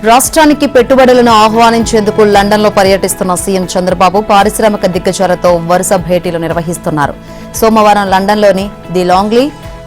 రాష్ట్రానికి పెట్టుబడులను ఆహ్వానించేందుకు లండన్లో పర్యటిస్తున్న సీఎం చంద్రబాబు పారిశ్రామిక దిగ్గజాలతో వరుస భేటీలు నిర్వహిస్తున్నారు. సోమవారం లండన్లోని ది లాంగ్లీ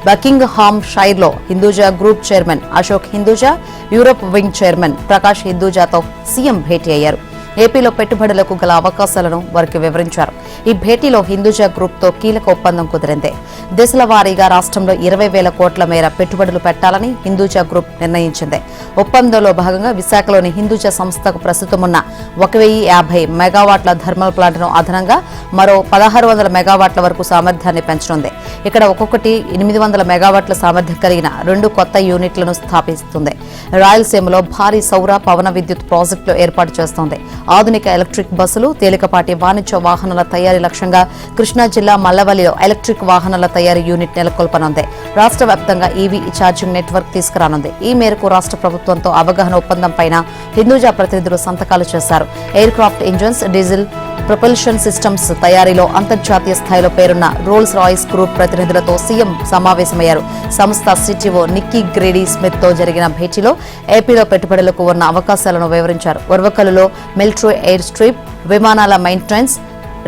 బకింగ్హామ్ షైర్లో Hinduja group chairman Ashok Hinduja, Europe wing chairman Prakash హిందూజాతో సీఎం భేటీ అయ్యారు. ఏపీలో పెట్టుబడులకు గల అవకాశాలను వారికి వివరించారు. ఈ భేటీలో హిందూజా గ్రూప్తో కీలక ఒప్పందం కుదిరింది. దశల వారీగా రాష్ట్రంలో 20,000 కోట్ల మేర పెట్టుబడులు పెట్టాలని హిందూజా గ్రూప్ నిర్ణయించింది. ఒప్పందంలో భాగంగా విశాఖలోని హిందూజా సంస్థకు ప్రస్తుతం ఉన్న 1,050 మెగావాట్ల థర్మల్ ప్లాంట్ను అదనంగా మరో 1,600 మెగావాట్ల వరకు సామర్థ్యాన్ని పెంచనుంది. ఇక్కడ ఒక్కొక్కటి 800 మెగావాట్ల సామర్థ్యం కలిగిన 2 కొత్త యూనిట్లను స్థాపిస్తుంది. రాయలసీమలో భారీ సౌర పవన విద్యుత్ ప్రాజెక్టులు ఏర్పాటు చేస్తోంది. ఆధునిక ఎలక్ట్రిక్ బస్సులు, తేలికపాటి వాణిజ్య వాహనాల తయారీ లక్ష్యంగా కృష్ణా జిల్లా మల్లవల్లిలో ఎలక్ట్రిక్ వాహనాల తయారీ యూనిట్ నెలకొల్పనుంది. రాష్ట్ర వ్యాప్తంగా ఈవీ ఛార్జింగ్ నెట్వర్క్ తీసుకురానుంది. ఈ మేరకు రాష్ట్ర ప్రభుత్వంతో అవగాహన ఒప్పందంపైన హిందూజా ప్రతినిధులు సంతకాలు చేశారు. Air craft engines, diesel propulsion systems తయారీలో అంతర్జాతీయ స్థాయిలో పేరున్న రోల్స్ రాయిస్ గ్రూప్ ప్రతినిధులతో సీఎం సమావేశమయ్యారు. సంస్థ సిటిఓ నిక్కీ గ్రేడీ స్మిత్ తో జరిగిన భేటీలో ఏపీలో పెట్టుబడులకు ఉన్న అవకాశాలను వివరించారు. ఉర్వకలులో మిలిటరీ ఎయిర్ స్ట్రిప్, విమానాల maintenance,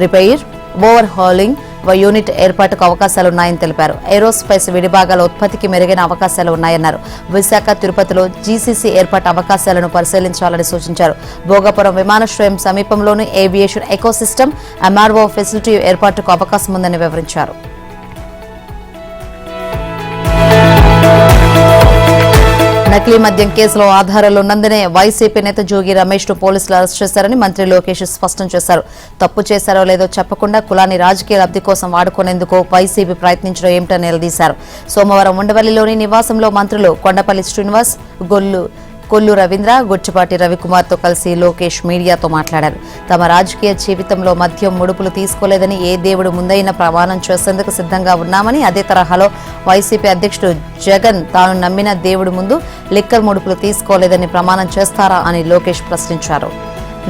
repair, over hauling unit ఏర్పాటుకు అవకాశాలున్నాయని తెలిపారు. ఏరోస్పేస్ విడిభాగాల ఉత్పత్తికి మెరుగైన అవకాశాలు ఉన్నాయన్నారు. విశాఖ, తిరుపతిలో జీసీసీ ఏర్పాటు అవకాశాలను పరిశీలించాలని సూచించారు. భోగాపురం విమానాశ్రయం సమీపంలోని ఏవియేషన్ ఎకోసిస్టమ్, ఎంఆర్ఓ ఫెసిలిటీ ఏర్పాటుకు అవకాశం ఉందని వివరించారు. నకిలీ మద్యం కేసులో ఆధారాలున్నందునే వైసీపీ నేత జోగి రమేష్ ను పోలీసులు అరెస్ట్ చేశారని మంత్రి లోకేష్ స్పష్టం చేశారు. తప్పు చేశారో లేదో చెప్పకుండా కులాన్ని రాజకీయ లబ్ధి కోసం వాడుకునేందుకు వైసీపీ ప్రయత్నించడం ఏమిటని నిలదీశారు. సోమవారం ఉండవల్లిలోని నివాసంలో మంత్రులు కొండపల్లి శ్రీనివాస్, కొల్లు రవీంద్ర, గుచ్చిపాటి రవికుమార్తో కలిసి లోకేష్ మీడియాతో మాట్లాడారు. తమ రాజకీయ జీవితంలో మద్యం ముడుపులు తీసుకోలేదని ఏ దేవుడు ముందైనా ప్రమాణం చేసేందుకు సిద్ధంగా ఉన్నామని, అదే తరహాలో వైసీపీ అధ్యక్షుడు జగన్ తాను నమ్మిన దేవుడి ముందు లిక్కర్ ముడుపులు తీసుకోలేదని ప్రమాణం చేస్తారా అని లోకేష్ ప్రశ్నించారు.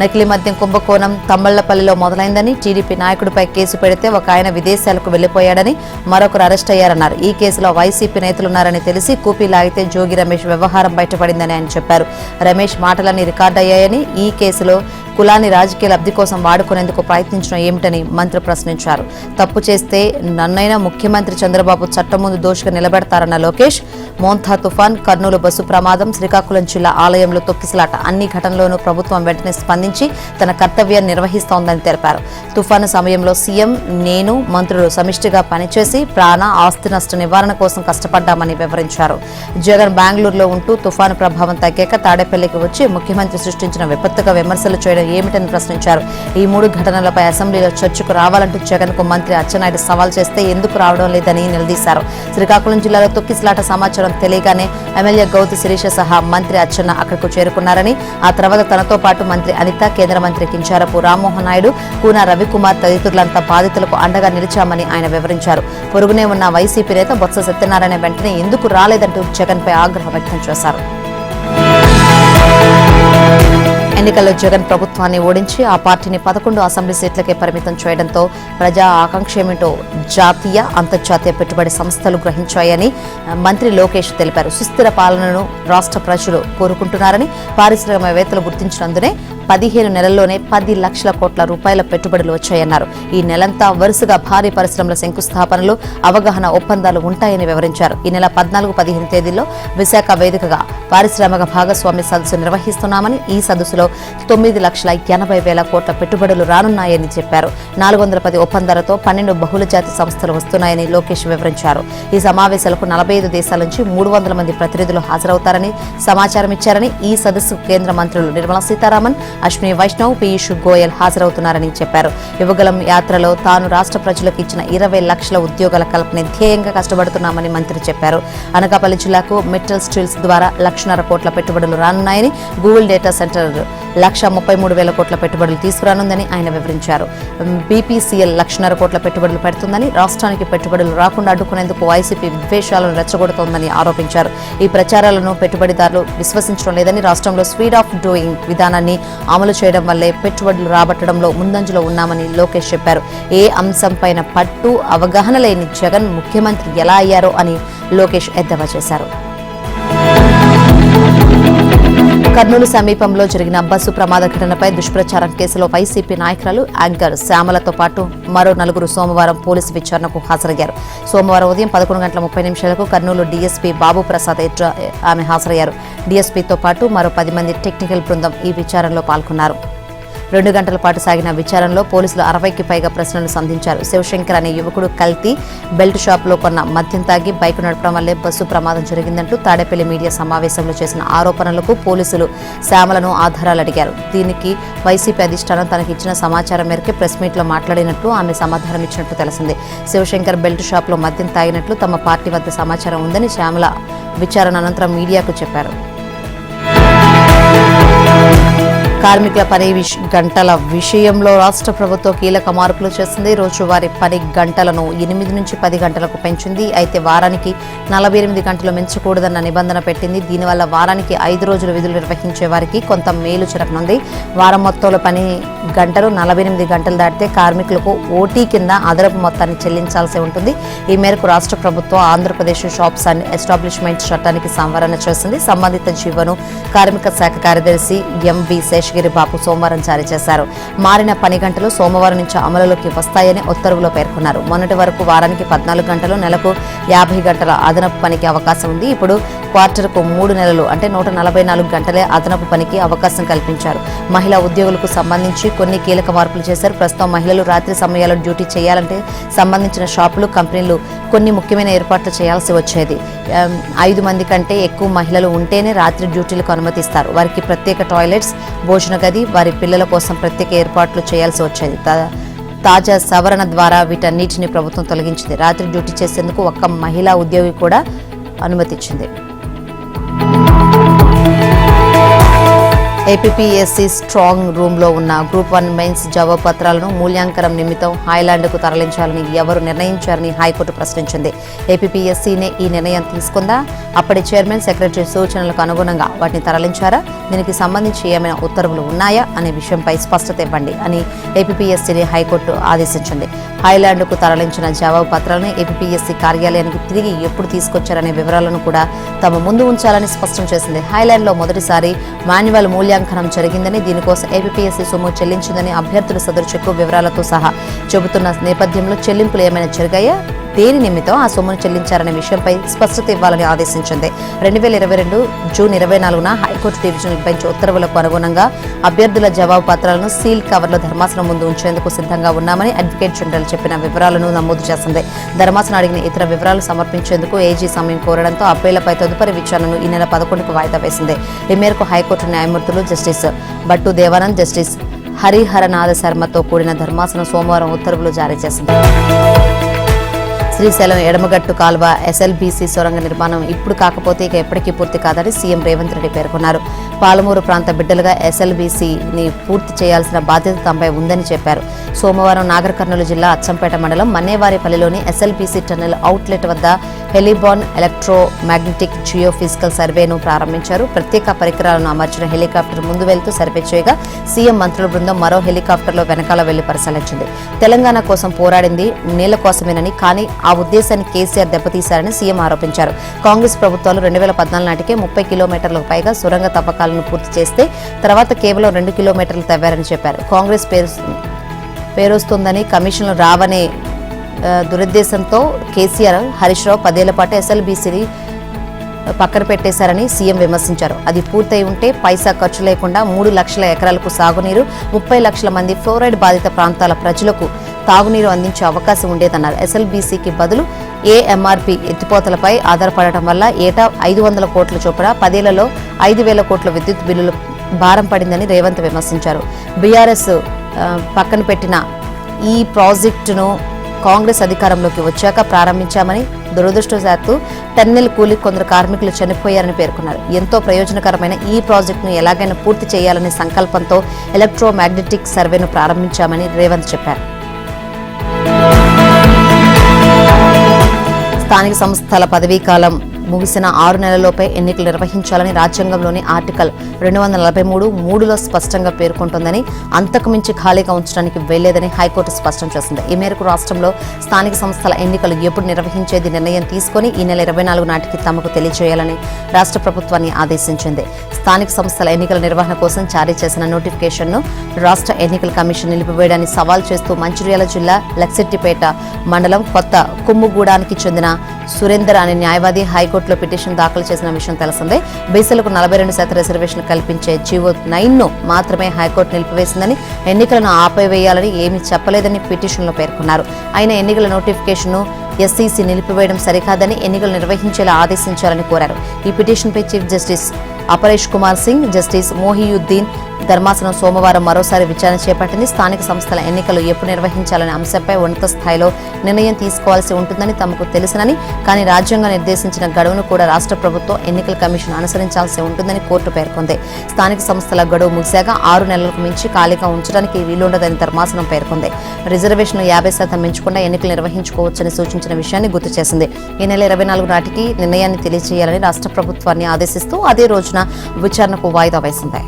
నకిలీ మద్యం కుంభకోణం తమ్మళ్లపల్లిలో మొదలైందని, టీడీపీ నాయకుడిపై కేసు పెడితే ఒక ఆయన విదేశాలకు వెళ్లిపోయాడని, మరొకరు అరెస్ట్ అయ్యారన్నారు. ఈ కేసులో వైసీపీ నేతలున్నారని తెలిసి కూపీ లాగితే జోగి రమేష్ వ్యవహారం బయటపడిందని ఆయన చెప్పారు. రమేష్ మాటలన్నీ రికార్డయ్యాయని, ఈ కేసులో కులాన్ని రాజకీయ లబ్ధి కోసం వాడుకునేందుకు ప్రయత్నించడం ఏమిటని మంత్రి ప్రశ్నించారు. తప్పు చేస్తే నన్నైనా ముఖ్యమంత్రి చంద్రబాబు చట్టం ముందు దోషిగా నిలబెడతారన్న లోకేష్, మోంథా తుఫాన్, కర్నూలు బస్సు ప్రమాదం, శ్రీకాకుళం జిల్లా ఆలయంలో తొక్కిసలాట అన్ని ఘటనలోనూ ప్రభుత్వం వెంటనే స్పందించి తన కర్తవ్యాన్ని నిర్వహిస్తోందని తెలిపారు. తుఫాను సమయంలో సీఎం, నేను, మంత్రులు సమిష్టిగా పనిచేసి ప్రాణ, ఆస్తి నష్ట నివారణ కోసం కష్టపడ్డామని వివరించారు. జగన్ బెంగళూరులో ఉంటూ తుఫాను ప్రభావం తగ్గాక తాడేపల్లికి వచ్చి ముఖ్యమంత్రి సృష్టించిన విపత్తుగా విమర్శలు చేయడం ఏమిటని ప్రశ్నించారు. ఈ 3 ఘటనలపై అసెంబ్లీలో చర్చకు రావాలంటూ జగన్ కు మంత్రి అచ్చెన్నాయుడు సవాల్ చేస్తే ఎందుకు రావడం లేదని నిలదీశారు. శ్రీకాకుళం జిల్లాలో తొక్కిసలాట సమాచారం తెలియగానే ఎమ్మెల్యే గౌతి శిరీష సహా మంత్రి అచ్చెన్న అక్కడకు చేరుకున్నారని, ఆ తర్వాత తనతో పాటు మంత్రి అనిత, కేంద్ర మంత్రి కించారపు రామ్మోహన్ నాయుడు, కూన రవికుమార్ తదితరులంతా బాధితులకు అండగా నిలిచామని ఆయన వివరించారు. పొరుగునే ఉన్న వైసీపీ నేత బొత్స సత్యనారాయణ వెంటనే ఎందుకు రాలేదంటూ జగన్ పై ఆగ్రహం వ్యక్తం చేశారు. ఎన్నికల్లో జగన్ ప్రభుత్వాన్ని ఓడించి ఆ పార్టీని 11 అసెంబ్లీ సీట్లకే పరిమితం చేయడంతో ప్రజా ఆకాంక్ష ఏమిటో జాతీయ, అంతర్జాతీయ పెట్టుబడి సంస్థలు గ్రహించాయని మంత్రి లోకేష్ తెలిపారు. సుస్థిర పాలనను రాష్ట్ర ప్రజలు కోరుకుంటున్నారని, పారిశ్రామికవేత్తలు గుర్తించినందునే 15 నెలల్లోనే 10 లక్షల కోట్ల రూపాయల పెట్టుబడులు వచ్చాయన్నారు. ఈ నెలంతా వరుసగా భారీ పరిశ్రమల శంకుస్థాపనలు, అవగాహన ఒప్పందాలు ఉంటాయని వివరించారు. ఈ నెల 14, 15 తేదీల్లో విశాఖ వేదికగా పారిశ్రామిక భాగస్వామ్య సదస్సు నిర్వహిస్తున్నామని, ఈ సదస్సులో 9,80,000 కోట్ల పెట్టుబడులు రానున్నాయని చెప్పారు. 410 ఒప్పందాలతో 12 బహుళజాతి సంస్థలు వస్తున్నాయని లోకేష్ వివరించారు. ఈ సమావేశాలకు 45 దేశాల నుంచి 300 మంది ప్రతినిధులు హాజరవుతారని సమాచారం ఇచ్చారని, ఈ సదస్సుకు కేంద్ర మంత్రులు నిర్మలా సీతారామన్, అశ్విని వైష్ణవ్, పీయూష్ గోయల్ హాజరవుతున్నారని చెప్పారు. యువగలం యాత్రలో తాను రాష్ట్ర ప్రజలకు ఇచ్చిన 20 లక్షల ఉద్యోగాల కల్పన ధ్యేయంగా కష్టపడుతున్నామని మంత్రి చెప్పారు. అనకాపల్లి జిల్లాకు మెటల్ స్టీల్స్ ద్వారా 1,50,000 కోట్ల పెట్టుబడులు రానున్నాయని, గూగుల్ డేటా సెంటర్ 1,33,000 కోట్ల పెట్టుబడులు తీసుకురానుందని ఆయన వివరించారు. బీపీసీఎల్ 1,50,000 కోట్ల పెట్టుబడులు పెడుతుందని, రాష్ట్రానికి పెట్టుబడులు రాకుండా అడ్డుకునేందుకు వైసీపీ విద్వేషాలను రెచ్చగొడుతోందని ఆరోపించారు. ఈ ప్రచారాలను పెట్టుబడిదారులు విశ్వసించడం లేదని, రాష్ట్రంలో స్పీడ్ ఆఫ్ డూయింగ్ విధానాన్ని అమలు చేయడం వల్లే పెట్టుబడులు రాబట్టడంలో ముందంజలో ఉన్నామని లోకేష్ చెప్పారు. ఏ అంశంపైన పట్టు, అవగాహన లేని జగన్ ముఖ్యమంత్రి ఎలా అయ్యారో అని లోకేష్ ఎద్దేవా చేశారు. కర్నూలు సమీపంలో జరిగిన బస్సు ప్రమాద ఘటనపై దుష్ప్రచారం కేసులో వైసీపీ నాయకురాలు యాంకర్ శ్యామలతో పాటు మరో 4 సోమవారం పోలీసు విచారణకు హాజరయ్యారు. సోమవారం ఉదయం 11:30 కర్నూలు డీఎస్పీ బాబు ప్రసాద్ ఆమె హాజరయ్యారు. డీఎస్పీతో పాటు మరో 10 మంది టెక్నికల్ బృందం ఈ విచారణలో పాల్గొన్నారు. 2 గంటల పాటు సాగిన విచారణలో పోలీసులు 60కి పైగా ప్రశ్నలు సంధించారు. శివశంకర్ అనే యువకుడు కల్తీ బెల్ట్ షాప్లో కొన్న మద్యం తాగి బైక్ నడపడం వల్లే బస్సు ప్రమాదం జరిగిందంటూ తాడేపల్లి మీడియా సమావేశంలో చేసిన ఆరోపణలకు పోలీసులు శ్యామలను ఆధారాలు అడిగారు. దీనికి వైసీపీ అధిష్టానం తనకు ఇచ్చిన సమాచారం మేరకు ప్రెస్ మీట్లో మాట్లాడినట్లు ఆమె సమాధానం ఇచ్చినట్లు తెలిసింది. శివశంకర్ బెల్ట్ షాప్లో మద్యం తాగినట్లు తమ పార్టీ వద్ద సమాచారం ఉందని శ్యామల విచారణ అనంతరం మీడియాకు చెప్పారు. కార్మికుల పని గంటల విషయంలో రాష్ట్ర ప్రభుత్వం కీలక మార్పులు చేసింది. రోజువారీ పని గంటలను 8 నుంచి 10 గంటలకు పెంచింది. అయితే వారానికి 48 గంటలు మించకూడదన్న నిబంధన పెట్టింది. దీనివల్ల వారానికి 5 రోజులు విధులు నిర్వహించే వారికి కొంత మేలు జరగనుంది. వారం మొత్తంలో పని గంటలు 48 గంటలు దాటితే కార్మికులకు ఓటీ కింద అదనపు మొత్తాన్ని చెల్లించాల్సి ఉంటుంది. ఈ మేరకు రాష్ట్ర ప్రభుత్వం ఆంధ్రప్రదేశ్ షాప్స్ అండ్ ఎస్టాబ్లిష్మెంట్ చట్టానికి సంవరణ చేసింది. సంబంధిత జీవోను కార్మిక శాఖ కార్యదర్శి ఎంవి శేషగిరి బాబు సోమవారం జారీ చేశారు. మారిన పని గంటలు సోమవారం నుంచి అమలులోకి వస్తాయని ఉత్తర్వులో పేర్కొన్నారు. మొన్నటి వరకు వారానికి 14 గంటలు, నెలకు 50 గంటల అదనపు పనికి అవకాశం ఉంది. ఇప్పుడు క్వార్టర్కు 3 నెలలు అంటే 144 గంటలే అదనపు పనికి అవకాశం కల్పించారు. మహిళా ఉద్యోగులకు సంబంధించి కొన్ని కీలక మార్పులు చేశారు. ప్రస్తుతం మహిళలు రాత్రి సమయాల్లో డ్యూటీ చేయాలంటే సంబంధించిన షాపులు, కంపెనీలు కొన్ని ముఖ్యమైన ఏర్పాట్లు చేయాల్సి వచ్చేది. 5 మంది కంటే ఎక్కువ మహిళలు ఉంటేనే రాత్రి డ్యూటీలకు అనుమతిస్తారు. వారికి ప్రత్యేక టాయిలెట్స్, భోజన గది, వారి పిల్లల కోసం ప్రత్యేక ఏర్పాట్లు చేయాల్సి వచ్చేది. తాజా సవరణ ద్వారా వీటన్నిటిని ప్రభుత్వం తొలగించింది. రాత్రి డ్యూటీ చేసేందుకు ఒక్క మహిళా ఉద్యోగి కూడా అనుమతిచ్చింది. ఏపీపీఎస్సీ స్ట్రాంగ్ రూమ్లో ఉన్న గ్రూప్ 1 మెయిన్స్ జవాబు పత్రాలను మూల్యాంకనం నిమిత్తం హాయ్లాండ్కు తరలించాలని ఎవరు నిర్ణయించారని హైకోర్టు ప్రశ్నించింది. ఏపీపీఎస్సీనే ఈ నిర్ణయం తీసుకుందా? అప్పటి చైర్మన్, సెక్రటరీ సూచనలకు అనుగుణంగా వాటిని తరలించారా? దీనికి సంబంధించి ఏమైనా ఉత్తర్వులు ఉన్నాయా అనే విషయంపై స్పష్టత ఇవ్వండి అని ఏపీపీఎస్సీని హైకోర్టు ఆదేశించింది. హాయ్లాండ్కు తరలించిన జవాబు పత్రాలను ఏపీపీఎస్సీ కార్యాలయానికి తిరిగి ఎప్పుడు తీసుకొచ్చారనే వివరాలను కూడా తమ ముందు ఉంచాలని స్పష్టం చేసింది. హాయ్లాండ్లో మొదటిసారి మాన్యువల్ మూల్యాంకనం జరిగిందని, దీనికోసం ఏపీపీఎస్సీ సొమ్ము చెల్లించిందని అభ్యర్థులు సదరు చెక్కు వివరాలతో సహా చెబుతున్న నేపథ్యంలో చెల్లింపులు ఏమైనా జరిగాయా, దేని నిమిత్తం ఆ సొమ్మును చెల్లించారనే విషయంపై స్పష్టత ఇవ్వాలని ఆదేశించింది. 2022 జూన్ 24న హైకోర్టు డివిజనల్ బెంచ్ ఉత్తర్వులకు అనుగుణంగా అభ్యర్థుల జవాబు పత్రాలను సీల్ కవర్లో ధర్మాసనం ముందు ఉంచేందుకు సిద్ధంగా ఉన్నామని అడ్వకేట్ జనరల్ చెప్పిన వివరాలను నమోదు చేసింది. ధర్మాసనం అడిగిన ఇతర వివరాలు సమర్పించేందుకు ఏజీ సమయం కోరడంతో అప్పీళ్లపై తదుపరి విచారణను ఈ నెల 11కు వాయిదా వేసింది. ఈ మేరకు హైకోర్టు న్యాయమూర్తులు జస్టిస్ భట్టు దేవానంద్, జస్టిస్ హరిహరనాథ శర్మతో కూడిన ధర్మాసనం సోమవారం ఉత్తర్వులు జారీ చేసింది. శ్రీశైలం ఎడమగట్టు కాల్వ ఎస్ఎల్బీసీ సొరంగ నిర్మాణం ఇప్పుడు కాకపోతే ఇక ఎప్పటికీ పూర్తి కాదని సీఎం రేవంత్ రెడ్డి పేర్కొన్నారు. పాలమూరు ప్రాంత బిడ్డలుగా ఎస్ఎల్బీసీని పూర్తి చేయాల్సిన బాధ్యత తమపై ఉందని చెప్పారు. సోమవారం నాగర్ కర్నూలు జిల్లా అచ్చంపేట మండలం మన్నేవారిపల్లిలోని ఎస్ఎల్బీసీ టన్నెల్ అవుట్లెట్ వద్ద హెలిబాన్ ఎలక్ట్రో మ్యాగ్నెటిక్ జియో ఫిజికల్ సర్వేను ప్రారంభించారు. ప్రత్యేక పరికరాలను అమర్చిన హెలికాప్టర్ ముందు వెళ్తూ సర్వే చేయగా సీఎం మంత్రుల బృందం మరో హెలికాప్టర్లో వెనకాల వెళ్లి పరిశీలించింది. తెలంగాణ కోసం పోరాడింది నీళ్ల కోసమేనని, కానీ ఆ ఉద్దేశాన్ని కేసీఆర్ దెబ్బతీశారని సీఎం ఆరోపించారు. కాంగ్రెస్ ప్రభుత్వాలు 2014 నాటికే 30 కిలోమీటర్లకు పైగా సొరంగ తవ్వకాలను పూర్తి చేస్తే తర్వాత కేవలం 2 కిలోమీటర్లు తవ్వారని చెప్పారు. కాంగ్రెస్ పేరొస్తుందని, కమిషన్లు రావనే దురుద్దేశంతో కేసీఆర్, హరీష్ రావు 10 ఏళ్ల పాటు ఎస్ఎల్బీసీని పక్కన పెట్టేశారని సీఎం విమర్శించారు. అది పూర్తయి ఉంటే పైసా ఖర్చు లేకుండా 3 లక్షల ఎకరాలకు సాగునీరు, 30 లక్షల మంది ఫ్లోరైడ్ బాధిత ప్రాంతాల ప్రజలకు తాగునీరు అందించే అవకాశం ఉండేదన్నారు. ఎస్ఎల్బీసీకి బదులు ఏఎంఆర్పీ ఎత్తిపోతలపై ఆధారపడటం వల్ల ఏటా 500 కోట్ల చొప్పున 10 ఏళ్లలో 5,000 కోట్ల విద్యుత్ బిల్లులు భారం పడిందని రేవంత్ విమర్శించారు. బీఆర్ఎస్ పక్కన పెట్టిన ఈ ప్రాజెక్టును కాంగ్రెస్ అధికారంలోకి వచ్చాక ప్రారంభించామని, దురదృష్టవశాత్తు టన్నెల్ కూలి కొందరు కార్మికులు చనిపోయారని పేర్కొన్నారు. ఎంతో ప్రయోజనకరమైన ఈ ప్రాజెక్టును ఎలాగైనా పూర్తి చేయాలనే సంకల్పంతో ఎలక్ట్రో మ్యాగ్నెటిక్ సర్వేను ప్రారంభించామని రేవంత్ చెప్పారు. స్థానిక సంస్థల పదవీకాలం ముగిసిన 6 నెలల్లోపే ఎన్నికలు నిర్వహించాలని రాజ్యాంగంలోని ఆర్టికల్ 243(3)లో స్పష్టంగా పేర్కొంటోందని, అంతకుమించి ఖాళీగా ఉంచడానికి వెళ్లేదని హైకోర్టు స్పష్టం చేసింది. ఈ మేరకు రాష్ట్రంలో స్థానిక సంస్థల ఎన్నికలు ఎప్పుడు నిర్వహించేది నిర్ణయం తీసుకుని ఈ నెల 24 నాటికి తమకు తెలియజేయాలని రాష్ట్ర ప్రభుత్వాన్ని ఆదేశించింది. స్థానిక సంస్థల ఎన్నికల నిర్వహణ కోసం జారీ చేసిన నోటిఫికేషన్ను రాష్ట్ర ఎన్నికల కమిషన్ నిలిపివేయడాన్ని సవాల్ చేస్తూ మంచిర్యాల జిల్లా లక్సెట్టిపేట మండలం కొత్త కుమ్ముగూడానికి చెందిన సురేందర్ అనే న్యాయవాది హైకోర్టులో పిటిషన్ దాఖలు చేసిన విషయం తెలిసిందే. బీసీలకు 42% రిజర్వేషన్ కల్పించే జీవో 9ను మాత్రమే హైకోర్టు నిలిపివేసిందని, ఎన్నికలను ఆపివేయాలని ఏమీ చెప్పలేదని పిటిషన్లో పేర్కొన్నారు. అయినా ఎన్నికల నోటిఫికేషన్ను ఎస్ఈసీ నిలిపివేయడం సరికాదని, ఎన్నికలు నిర్వహించేలా ఆదేశించాలని కోరారు. ఈ పిటిషన్పై chief justice Aparesh Kumar Singh, justice Mohiuddin ధర్మాసనం సోమవారం మరోసారి విచారణ చేపట్టింది. స్థానిక సంస్థల ఎన్నికలు ఎప్పుడు నిర్వహించాలనే అంశంపై ఉన్నత స్థాయిలో నిర్ణయం తీసుకోవాల్సి ఉంటుందని తమకు తెలుసునని, కానీ రాజ్యాంగం నిర్దేశించిన గడువును కూడా రాష్ట్ర ప్రభుత్వం ఎన్నికల కమిషన్ అనుసరించాల్సి ఉంటుందని కోర్టు పేర్కొంది. స్థానిక సంస్థల గడువు ముగిశాక 6 నెలలకు మించి ఖాళీగా ఉంచడానికి వీలుండదని ధర్మాసనం పేర్కొంది. రిజర్వేషన్లు 50% మించకుండా ఎన్నికలు నిర్వహించుకోవచ్చని సూచించిన విషయాన్ని గుర్తు చేసింది. ఈ నెల 24 నాటికి నిర్ణయాన్ని తెలియజేయాలని రాష్ట్ర ప్రభుత్వాన్ని ఆదేశిస్తూ అదే రోజున విచారణకు వాయిదా వేసింది.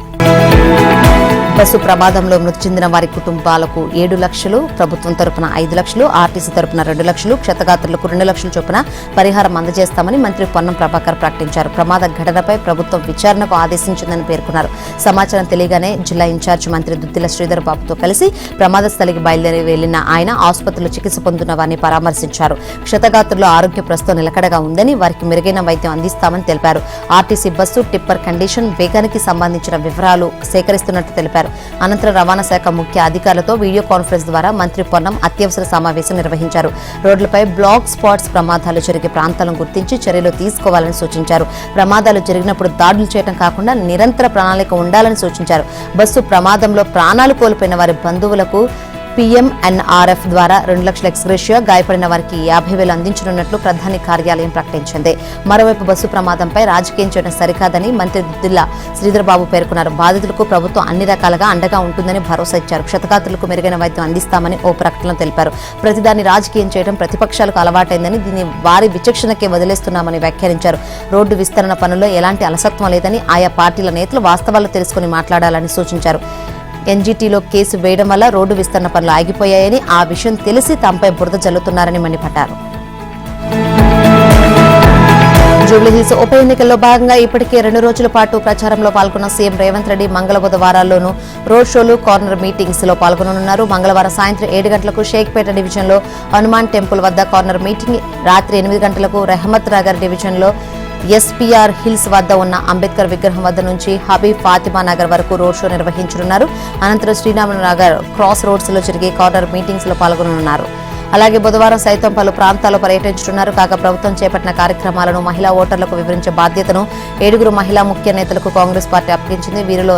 బస్సు ప్రమాదంలో మృతి చెందిన వారి కుటుంబాలకు 7 లక్షలు, ప్రభుత్వం తరపున 5 లక్షలు, ఆర్టీసీ తరపున 2 లక్షలు, క్షతగాత్రులకు 2 లక్షల చొప్పున పరిహారం అందజేస్తామని మంత్రి పొన్నం ప్రభాకర్ ప్రకటించారు. ప్రమాద ఘటనపై ప్రభుత్వం విచారణకు ఆదేశించిందని పేర్కొన్నారు. సమాచారం తెలియగానే జిల్లా ఇన్ఛార్జి మంత్రి దుద్దిల శ్రీధర్ బాబుతో కలిసి ప్రమాద స్థలికి బయలుదేరి వెళ్లిన ఆయన ఆసుపత్రిలో చికిత్స పొందుతున్న వారిని పరామర్శించారు. క్షతగాత్రుల ఆరోగ్య ప్రస్తుతం నిలకడగా ఉందని, వారికి మెరుగైన వైద్యం అందిస్తామని తెలిపారు. ఆర్టీసీ బస్సు టిప్పర్ కండిషన్, వేగానికి సంబంధించిన వివరాలు సేకరిస్తున్నట్టు తెలిపారు. అనంతరం రవాణా శాఖ ముఖ్య అధికారులతో వీడియో కాన్ఫరెన్స్ ద్వారా మంత్రి పొన్నం అత్యవసర సమావేశం నిర్వహించారు. రోడ్లపై బ్లాక్ స్పాట్స్, ప్రమాదాలు జరిగే ప్రాంతాలను గుర్తించి చర్యలు తీసుకోవాలని సూచించారు. ప్రమాదాలు జరిగినప్పుడు దాడులు చేయడం కాకుండా నిరంతర ప్రణాళిక ఉండాలని సూచించారు. బస్సు ప్రమాదంలో ప్రాణాలు కోల్పోయిన వారి బంధువులకు PMNRF ద్వారా 2 లక్షల ఎక్స్గ్రేషియా, గాయపడిన వారికి 50,000 అందించనున్నట్లు ప్రధాని కార్యాలయం ప్రకటించింది. మరోవైపు బస్సు ప్రమాదంపై రాజకీయం చేయడం సరికాదని మంత్రి దుద్దిల శ్రీధర్ బాబు పేర్కొన్నారు. బాధితులకు ప్రభుత్వం అన్ని రకాలుగా అండగా ఉంటుందని భరోసా ఇచ్చారు. క్షతగాత్రులకు మెరుగైన వైద్యం అందిస్తామని ఓ ప్రకటనలో తెలిపారు. ప్రతిదాన్ని రాజకీయం చేయడం ప్రతిపక్షాలకు అలవాటైందని, దీన్ని వారి విచక్షణకే వదిలేస్తున్నామని వ్యాఖ్యానించారు. రోడ్డు విస్తరణ పనుల్లో ఎలాంటి అలసత్వం లేదని, ఆయా పార్టీల నేతలు వాస్తవాలు తెలుసుకుని మాట్లాడాలని సూచించారు. ఎన్జీటీలో కేసు వేయడం వల్ల రోడ్డు విస్తరణ పనులు ఆగిపోయాయని, ఆ విషయం తెలిసి తమపై బురద జల్లుతున్నారని మండిపడ్డారు. జూబ్లీహిల్స్ ఉప ఎన్నికల్లో భాగంగా ఇప్పటికే 2 రోజుల పాటు ప్రచారంలో పాల్గొన్న సీఎం రేవంత్ రెడ్డి మంగళ బుధవారాల్లోనూ రోడ్ షోలు, కార్నర్ మీటింగ్స్ లో పాల్గొననున్నారు. మంగళవారం సాయంత్రం 7 గంటలకు షేక్పేట డివిజన్లో హనుమాన్ టెంపుల్ వద్ద కార్నర్ మీటింగ్, రాత్రి 8 గంటలకు రెహమత్ నగర్ డివిజన్లో ఎస్పీఆర్ హిల్స్ వద్ద ఉన్న అంబేద్కర్ విగ్రహం వద్ద నుంచి హబీబ్ ఫాతిమా నగర్ వరకు రోడ్ షో నిర్వహించనున్నారు. అనంతరం శ్రీరాములు నగర్ క్రాస్ రోడ్స్ లో జరిగే కార్నర్ మీటింగ్స్ లో పాల్గొననున్నారు. అలాగే బుధవారం సైతం పలు ప్రాంతాల్లో పర్యటించనున్నారు. కాగా ప్రభుత్వం చేపట్టిన కార్యక్రమాలను మహిళా ఓటర్లకు వివరించే బాధ్యతను 7 మహిళా ముఖ్య నేతలకు కాంగ్రెస్ పార్టీ అప్పగించింది. వీరిలో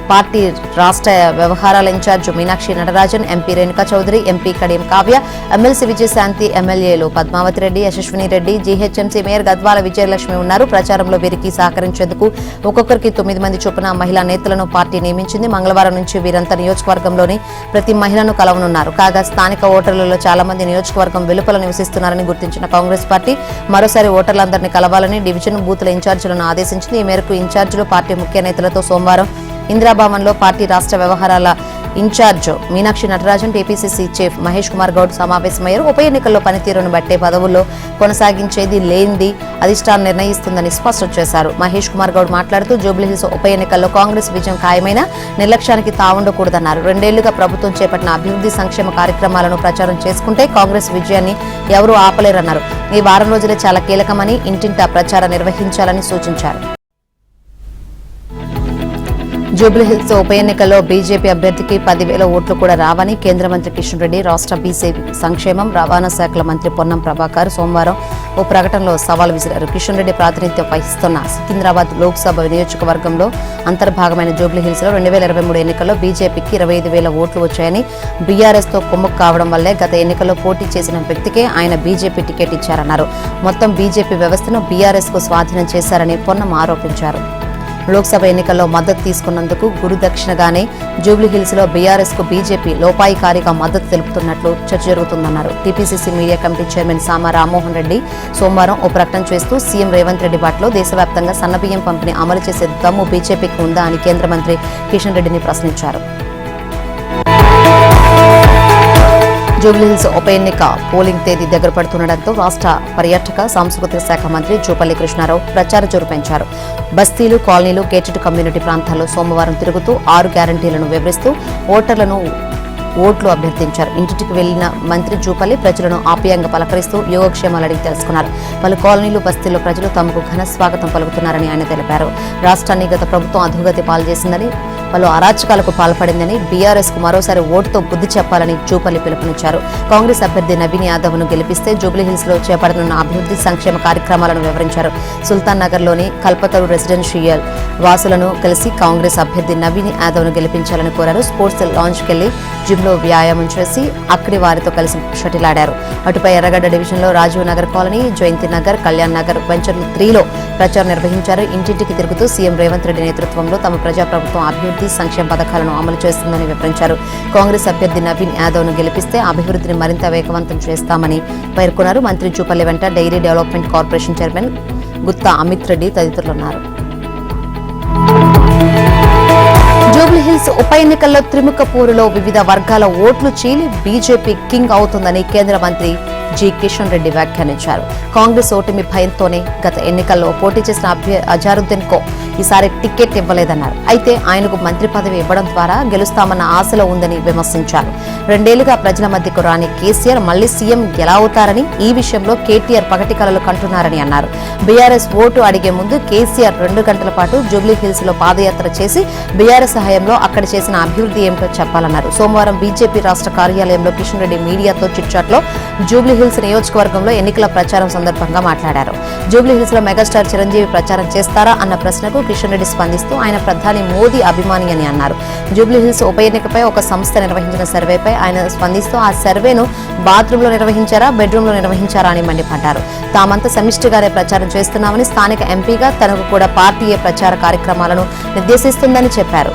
పార్టీ రాష్ట్ర వ్యవహారాల incharge Meenakshi Natarajan, MP Renuka Chowdhury, MP Kadiyam Kavya, MLC Vijayashanti, ఎమ్మెల్యేలు పద్మావతి రెడ్డి, యశస్విని రెడ్డి, జీహెచ్ఎంసీ మేయర్ గద్వాల విజయలక్ష్మి ఉన్నారు. ప్రచారంలో వీరికి సహకరించేందుకు ఒక్కొక్కరికి 9 మంది చొప్పున మహిళా నేతలను పార్టీ నియమించింది. మంగళవారం నుంచి వీరంతా నియోజకవర్గంలోని ప్రతి మహిళను కలవనున్నారు. కాగా స్థానిక ఓటర్లలో చాలా మంది నియోజకవర్గం వెలుపల నివసిస్తున్నారని గుర్తించిన కాంగ్రెస్ పార్టీ మరోసారి ఓటర్లందరినీ కలవాలని డివిజన్ బూత్ల ఇన్ఛార్జీలను ఆదేశించింది. ఈ మేరకు ఇన్ఛార్జీలు పార్టీ ముఖ్య నేతలతో సోమవారం ఇందిరాభవన్లో పార్టీ రాష్ట్ర వ్యవహారాల incharge Meenakshi Natarajan, TPCC chief Mahesh Kumar Goud సమావేశమయ్యారు. ఉప ఎన్నికల్లో పనితీరును బట్టే పదవుల్లో కొనసాగించేది లేనిది అధిష్టానం నిర్ణయిస్తుందని స్పష్టం చేశారు. మహేష్ కుమార్ గౌడ్ మాట్లాడుతూ జూబ్లీహిల్స్ ఉప ఎన్నికల్లో కాంగ్రెస్ విజయం ఖాయమైన, నిర్లక్ష్యానికి తావుండకూడదన్నారు. 2 ఏళ్లుగా ప్రభుత్వం చేపట్టిన అభివృద్ధి సంక్షేమ కార్యక్రమాలను ప్రచారం చేసుకుంటే కాంగ్రెస్ విజయాన్ని ఎవరూ ఆపలేరన్నారు. ఈ వారం రోజులే చాలా కీలకమని, ఇంటింటా ప్రచారం నిర్వహించాలని సూచించారు. జూబ్లీహిల్స్ ఉప ఎన్నికల్లో బీజేపీ అభ్యర్థికి 10,000 ఓట్లు కూడా రావని కేంద్ర మంత్రి కిషన్ రెడ్డి, రాష్ట్ర బీసీ సంక్షేమం, రవాణా శాఖల మంత్రి పొన్నం ప్రభాకర్ సోమవారం ఓ ప్రకటనలో సవాల్ విసిరారు. కిషన్ రెడ్డి ప్రాతినిధ్యం వహిస్తున్న సికింద్రాబాద్ లోక్సభ నియోజకవర్గంలో అంతర్భాగమైన జూబ్లీహిల్స్ లో 2023 ఎన్నికల్లో బీజేపీకి 25,000 ఓట్లు వచ్చాయని, బీఆర్ఎస్ తో కుమ్మక్కు కావడం వల్లే గత ఎన్నికల్లో పోటీ చేసిన వ్యక్తికే ఆయన బీజేపీ టికెట్ ఇచ్చారన్నారు. మొత్తం బీజేపీ వ్యవస్థను బీఆర్ఎస్ కు స్వాధీనం చేశారని పొన్నం ఆరోపించారు. లోక్సభ ఎన్నికల్లో మద్దతు తీసుకున్నందుకు గురుదక్షిణగానే జూబ్లీహిల్స్ లో బీఆర్ఎస్ కు బీజేపీ లోపాయికారిగా మద్దతు తెలుపుతున్నట్లు చర్చ జరుగుతుందన్నారు. టీపీసీసీ మీడియా కమిటీ చైర్మన్ సామా రామ్మోహన్ రెడ్డి సోమవారం ఓ ప్రకటన చేస్తూ సీఎం రేవంత్ రెడ్డి బాటలో దేశవ్యాప్తంగా సన్నబియ్యం పంపిణీ అమలు చేసే దమ్ము బీజేపీకి ఉందా అని కేంద్ర మంత్రి కిషన్ రెడ్డిని ప్రశ్నించారు. జూబ్లీహిల్స్ ఉప ఎన్నిక పోలింగ్ తేదీ దగ్గర పడుతుండటంతో రాష్ట్ర పర్యాటక సాంస్కృతిక శాఖ మంత్రి జూపల్లి కృష్ణారావు ప్రచార జోరు పెంచారు. బస్తీలు, కాలనీలు, గేటెడ్ కమ్యూనిటీ ప్రాంతాల్లో సోమవారం తిరుగుతూ 6 గ్యారంటీలను వివరిస్తూ ఓట్లు అభ్యర్థించారు. ఇంటింటికి వెళ్లిన మంత్రి జూపల్లి ప్రజలను ఆప్యాయంగా పలకరిస్తూ యోగక్షేమాలు అడిగి తెలుసుకున్నారు. పలు కాలనీలు, బస్తీల్లో ప్రజలు తమకు ఘన స్వాగతం పలుకుతున్నారని ఆయన తెలిపారు. రాష్ట్రాన్ని గత ప్రభుత్వం అధోగతి పాలు చేసిందని, పలు అరాచకాలకు పాల్పడిందని, బీఆర్ఎస్ కు మరోసారి ఓటుతో బుద్ధి చెప్పాలని జూపల్లి పిలుపునిచ్చారు. కాంగ్రెస్ అభ్యర్థి నవీన్ యాదవ్ ను గెలిపిస్తే జూబ్లీహిల్స్ లో చేపడనున్న అభివృద్ధి సంక్షేమ కార్యక్రమాలను వివరించారు. సుల్తాన్ నగర్ లోని కల్పతరు రెసిడెన్షియల్ వాసులను కలిసి కాంగ్రెస్ అభ్యర్థి నవీన్ యాదవ్ ను గెలిపించాలని కోరారు. స్పోర్ట్స్ లాంచ్ కెళ్లి జిమ్ లో వ్యాయామం చేసి అక్కడి వారితో కలిసి షటిల్ ఆడారు. అటుపై ఎర్రగడ్డ డివిజన్ లో రాజీవ్ నగర్ కాలనీ, జయంతి నగర్, కళ్యాణ్ నగర్, వెంచర్ 3లో ప్రచారం నిర్వహించారు. ఇంటింటికి తిరుగుతూ సీఎం రేవంత్ రెడ్డి నేతృత్వంలో తమ ప్రజాప్రభుత్వం అభివృద్ధి సంక్షేమ పథకాలను అమలు చేస్తుందని వివరించారు. కాంగ్రెస్ అభ్యర్థి నవీన్ యాదవ్ ను గెలిపిస్తే అభివృద్ధిని మరింత వేగవంతం చేస్తామని పేర్కొన్నారు. మంత్రి జూపల్లి వెంట dairy development corporation chairman Gutta Amit Reddy తదితరులున్నారు. జూబ్లీహిల్స్ ఉప ఎన్నికల్లో త్రిముఖ పోరులో వివిధ వర్గాల ఓట్లు చీలి బీజేపీ కింగ్ అవుతుందని కేంద్ర మంత్రి జి కిషన్ రెడ్డి వ్యాఖ్యానించారు. కాంగ్రెస్ ఓటమి భయంతోనే గత ఎన్నికల్లో పోటీ చేసిన అజారుద్దీన్ కో ఈసారి టికెట్ ఇవ్వలేదన్నారు. అయితే ఆయనకు మంత్రి పదవి ఇవ్వడం ద్వారా గెలుస్తామన్న ఆశలో ఉందని విమర్శించారు. 2 ఏళ్లుగా ప్రజల మధ్యకు రాని కేసీఆర్ మళ్లీ సీఎం ఎలా అవుతారని, ఈ విషయంలో కేటీఆర్ పగటి కలలు కంటున్నారని అన్నారు. బీఆర్ఎస్ ఓటు అడిగే ముందు కేసీఆర్ 2 గంటల పాటు జూబ్లీహిల్స్ లో పాదయాత్ర చేసి బీఆర్ఎస్ హయాంలో అక్కడ చేసిన అభివృద్ధి ఏమిటో చెప్పాలన్నారు. సోమవారం బీజేపీ రాష్ట్ర కార్యాలయంలో కిషన్ రెడ్డి మీడియాతో చిట్చాట్లో జూబ్లీహిల్స్ నియోజకవర్గంలో ఎన్నికల ప్రచారం సందర్భంగా మాట్లాడారు. జూబ్లీహిల్స్ లో మెగాస్టార్ చిరంజీవి ప్రచారం చేస్తారా అన్న ప్రశ్నకు కిషన్ రెడ్డి స్పందిస్తూ ఆయన ప్రధాని మోదీ అభిమాని అని అన్నారు. జూబ్లీహిల్స్ ఉప ఎన్నికపై ఒక సంస్థ నిర్వహించిన సర్వేపై ఆయన స్పందిస్తూ ఆ సర్వేను బాత్రూంలో నిర్వహించారా, బెడ్రూమ్ లో నిర్వహించారా అని మండిపడ్డారు. తామంతా సమిష్టిగానే ప్రచారం చేస్తున్నామని, స్థానిక ఎంపీగా తనకు కూడా పార్టీయే ప్రచార కార్యక్రమాలను నిర్దేశిస్తుందని చెప్పారు.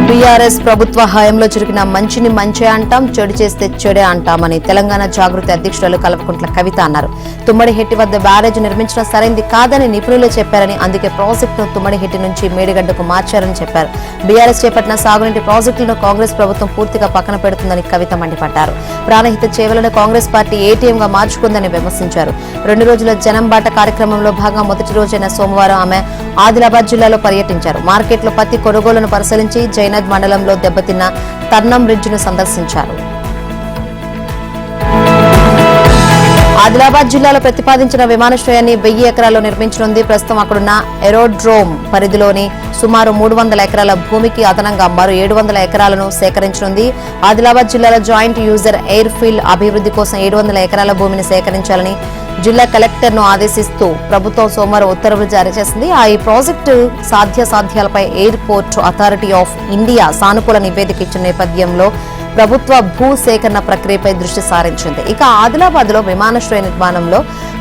బీఆర్ఎస్ ప్రభుత్వ హయాంలో జరిగిన మంచిని మంచే అంటాం, చెడు చేస్తే చెడే అంటామని తెలంగాణ జాగృతి అధ్యక్షురాలు కల్వకుంట్ల కవిత అన్నారు. తుమ్మడిహెట్టి వద్ద బ్యారేజ్ నిర్మించడం సరైంది కాదని నిపుణులు చెప్పారని, అందుకే ప్రాజెక్టును తుమ్మడిహెట్టి నుంచి మేడిగడ్డకు మార్చారని చెప్పారు. బీఆర్ఎస్ చేపట్టిన సాగునీటి ప్రాజెక్టులను కాంగ్రెస్ ప్రభుత్వం పూర్తిగా పక్కన పెడుతుందని కవిత మండిపడ్డారు. ప్రాణహిత చేవలను కాంగ్రెస్ పార్టీ ఏటీఎంగా మార్చుకుందని విమర్శించారు. 2 రోజుల జనం బాట కార్యక్రమంలో భాగంగా మొదటి రోజైన సోమవారం ఆమె ఆదిలాబాద్ జిల్లాలో పర్యటించారు. మార్కెట్లో పత్తి కొనుగోలును పరిశీలించి జైనద్ మండలంలో దెబ్బతిన్న తర్నం బ్రిడ్జిను సందర్శించారు. ఆదిలాబాద్ జిల్లాలో ప్రతిపాదించిన విమానాశ్రయాన్ని 1000 ఎకరాల్లో నిర్మించనుంది. ప్రస్తుతం అక్కడున్న ఏరోడ్రోమ్ పరిధిలోని సుమారు 300 ఎకరాల భూమికి అదనంగా మరో 700 ఎకరాలను సేకరించనుంది. ఆదిలాబాద్ జిల్లాలో జాయింట్ యూజర్ ఎయిర్ ఫీల్డ్ అభివృద్ధి కోసం 700 ఎకరాల భూమిని సేకరించాలని జిల్లా కలెక్టర్ను ఆదేశిస్తూ ప్రభుత్వం సోమవారం ఉత్తర్వులు జారీ చేసింది. ఈ ప్రాజెక్టు సాధ్యాసాధ్యాలపై ఎయిర్పోర్ట్ అథారిటీ ఆఫ్ ఇండియా సానుకూల నివేదిక ఇచ్చిన నేపథ్యంలో ప్రభుత్వ భూ సేకరణ ప్రక్రియపై దృష్టి సారించింది. ఇక ఆదిలాబాద్ లో విమానాశ్రయ నిర్మాణంలో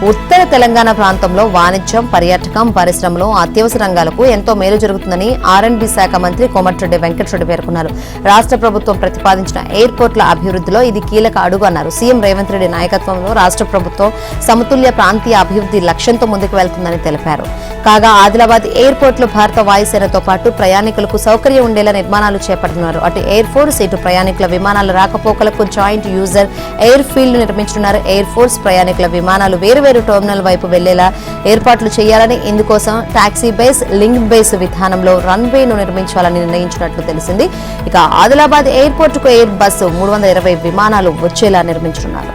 ఉత్తర తెలంగాణ ప్రాంతంలో వాణిజ్యం, పర్యాటకం, పరిశ్రమలు, అత్యవసర రంగాలకు ఎంతో మేలు జరుగుతుందని R&B శాఖ మంత్రి కోమటిరెడ్డి వెంకటరెడ్డి పేర్కొన్నారు. రాష్ట్ర ప్రభుత్వం ప్రతిపాదించిన ఎయిర్పోర్ట్ల అభివృద్ధిలో ఇది కీలక అడుగు అన్నారు. సీఎం రేవంత్ రెడ్డి నాయకత్వంలో రాష్ట్ర ప్రభుత్వం సమతుల్య ప్రాంతీయ అభివృద్ధి లక్ష్యంతో ముందుకు వెళ్తుందని తెలిపారు. కాగా ఆదిలాబాద్ ఎయిర్పోర్ట్ లో భారత వాయుసేనతో పాటు ప్రయాణికులకు సౌకర్యం ఉండేలా నిర్మాణాలు చేపడుతున్నారు. అటు ఎయిర్ ఫోర్స్, ఇటు ప్రయాణికుల విమానాల రాకపోకలకు జాయింట్ యూజర్ ఎయిర్ ఫీల్డ్ నిర్మించనున్నారు. ఎయిర్ ఫోర్స్ ప్రయాణికుల విమానాలు వేరువేరు టెర్మినల్ వైపు వెళ్లేలా ఏర్పాట్లు చేయాలని, ఇందుకోసం టాక్సీ బేస్, లింక్ బేస్ విధానంలో రన్వేను నిర్మించాలని నిర్ణయించినట్లు తెలిసింది. ఇక ఆదిలాబాద్ ఎయిర్పోర్ట్ కు ఎయిర్ బస్ 320 విమానాలు వచ్చేలా నిర్మించనున్నారు.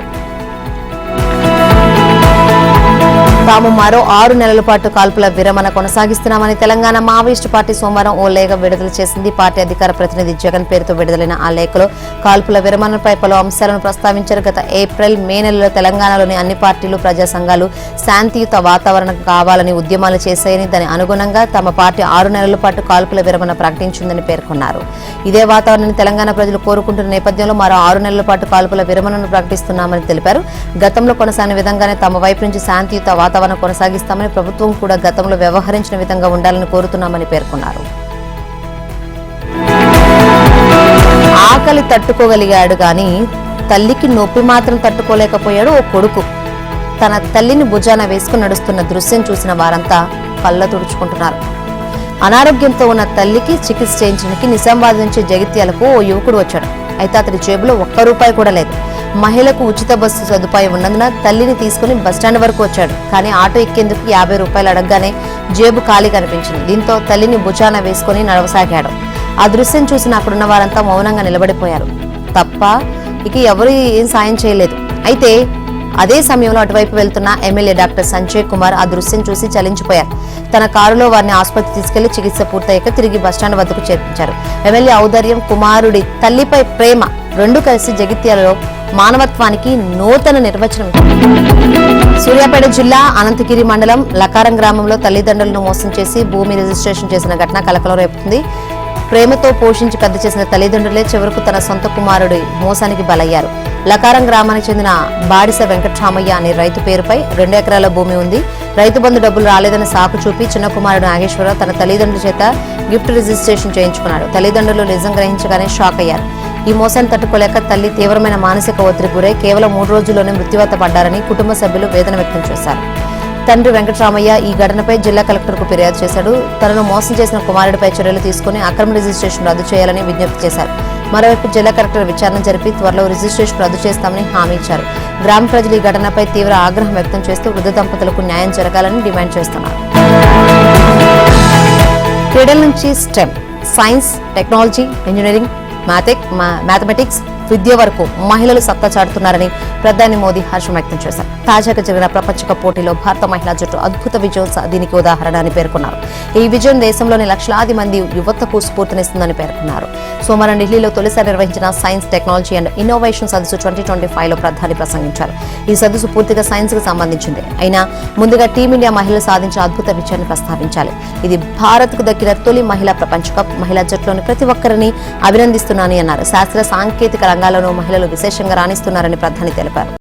తాము మరో 6 నెలల పాటు కాల్పుల విరమణ కొనసాగిస్తున్నామని తెలంగాణ మావోయిస్టు పార్టీ సోమవారం ఓ లేఖ విడుదల చేసింది. పార్టీ అధికార ప్రతినిధి జగన్ పేరుతో విడుదలైన ఆ లేఖలో కాల్పుల విరమణపై పలు అంశాలను ప్రస్తావించారు. గత ఏప్రిల్, మే నెలలో తెలంగాణలోని అన్ని పార్టీలు, ప్రజా సంఘాలు శాంతియుత వాతావరణం కావాలని ఉద్యమాలు చేశాయని, దాని అనుగుణంగా తమ పార్టీ 6 నెలల పాటు కాల్పుల విరమణ ప్రకటించిందని పేర్కొన్నారు. ఇదే వాతావరణాన్ని తెలంగాణ ప్రజలు కోరుకుంటున్న నేపథ్యంలో మరో 6 నెలల పాటు కాల్పుల విరమణను ప్రకటిస్తున్నామని తెలిపారు. గతంలో కొనసాగిన విధంగానే తమ వైపు నుంచి శాంతియుత వాతావరణం ప్రస్తావన కొనసాగిస్తామని, ప్రభుత్వం కూడా గతంలో వ్యవహరించిన విధంగా ఉండాలని కోరుతున్నామని పేర్కొన్నారు. ఆకలి తట్టుకోగలిగాడు గాని తల్లికి నొప్పి మాత్రం తట్టుకోలేకపోయాడు ఓ కొడుకు. తన తల్లిని భుజాన వేసుకుని నడుస్తున్న దృశ్యం చూసిన వారంతా కళ్ళ తుడుచుకుంటున్నారు. అనారోగ్యంతో ఉన్న తల్లికి చికిత్స చేయించడానికి నిజామాబాద్ నుంచి జగిత్యాలకు ఓ యువకుడు వచ్చాడు. అయితే అతడి జేబులో ₹1 కూడా లేదు. మహిళకు ఉచిత బస్సు సదుపాయం ఉన్నందున తల్లిని తీసుకుని బస్టాండ్ వరకు వచ్చాడు. కానీ ఆటో ఎక్కేందుకు ₹50 అడగగానే జేబు ఖాళీ కనిపించింది. దీంతో తల్లిని భుజాన వేసుకుని నడవసాగాడు. ఆ దృశ్యం చూసిన అక్కడున్న వారంతా మౌనంగా నిలబడిపోయారు తప్ప ఇక ఎవరు ఏం సాయం చేయలేదు. అయితే అదే సమయంలో అటువైపు వెళ్తున్న ఎమ్మెల్యే డాక్టర్ సంజయ్ కుమార్ ఆ దృశ్యం చూసి చలించిపోయారు. తన కారులో వారిని ఆసుపత్రి తీసుకెళ్లి చికిత్స పూర్తయ్యాక తిరిగి బస్టాండ్ వద్దకు చేర్పించారు. ఎమ్మెల్యే ఔదార్యం, కుమారుడి తల్లిపై ప్రేమ రెండు కలిసి జగిత్యాలలో మానవత్వానికి నూతన నిర్వచనం. సూర్యాపేట జిల్లా అనంతగిరి మండలం లకారం గ్రామంలో తల్లిదండ్రులను మోసం చేసి భూమి రిజిస్ట్రేషన్ చేసిన ఘటన కలకలం రేపుతుంది. ప్రేమతో పోషించి పెద్ద చేసిన తల్లిదండ్రులే చివరకు తన సొంత కుమారుడి మోసానికి బలయ్యారు. లకారం గ్రామానికి చెందిన బాడిస వెంకట్రామయ్య అనే రైతు పేరుపై 2 ఎకరాల భూమి ఉంది. రైతు బంధు డబ్బులు రాలేదని సాకు చూపి చిన్న కుమారుడు నాగేశ్వరరావు తన తల్లిదండ్రుల చేత గిఫ్ట్ రిజిస్ట్రేషన్ చేయించుకున్నాడు. తల్లిదండ్రులు నిజం గ్రహించగానే షాక్ అయ్యారు. ఈ మోసాన్ని తట్టుకోలేక తల్లి తీవ్రమైన మానసిక ఒత్తిడి గురై కేవలం 3 రోజుల్లోనే మృత్యువాత పడ్డారని కుటుంబ సభ్యులు వేదన వ్యక్తం చేశారు. తండ్రి వెంకటరామయ్య ఈ ఘటనపై జిల్లా కలెక్టర్కు ఫిర్యాదు చేశాడు. తనను మోసం చేసిన కుమారుడిపై చర్యలు తీసుకుని అక్రమ రిజిస్ట్రేషన్ రద్దు చేయాలని విజ్ఞప్తి చేశారు. మరోవైపు జిల్లా కలెక్టర్ విచారణ జరిపి త్వరలో రిజిస్ట్రేషన్ రద్దు చేస్తామని హామీ ఇచ్చారు. గ్రామ ప్రజలు ఈ ఘటనపై తీవ్ర ఆగ్రహం వ్యక్తం చేస్తూ వృద్ధ దంపతులకు న్యాయం జరగాలని డిమాండ్ చేస్తున్నారు. క్రీడల నుంచి STEM, science, technology, engineering, mathematics విద్య వరకు మహిళలు సత్తా చాటుతున్నారని ప్రధాని మోదీ హర్షం వ్యక్తం చేశారు. తాజాగా జరిగిన ప్రపంచ కప్ పోటీలో భారత మహిళా జట్టు అద్భుత విజయం దీనికి ఉదాహరణ అని పేర్కొన్నారు. ఈ విజయం దేశంలోని లక్షలాది మంది యువతకు స్ఫూర్తినిస్తుందని పేర్కొన్నారు. సోమవారం ఢిల్లీలో తొలిసారి నిర్వహించిన సైన్స్, టెక్నాలజీ అండ్ ఇన్నోవేషన్ సదస్సు 2025లో ప్రధాని ప్రసంగించారు. ఈ సదస్సు పూర్తిగా సైన్స్ కు సంబంధించింది. అయినా ముందుగా టీమిండియా మహిళలు సాధించిన అద్భుత విజయాన్ని ప్రస్తావించాలి. ఇది భారత్ కు దక్కిన తొలి మహిళా ప్రపంచ కప్. మహిళా జట్టులోని ప్రతి ఒక్కరిని అభినందిస్తున్నానని అన్నారు. శాస్త్ర, సాంకేతిక రంగాల్లోనూ మహిళలు విశేషంగా రాణిస్తున్నారని ప్రధాని తెలిపారు.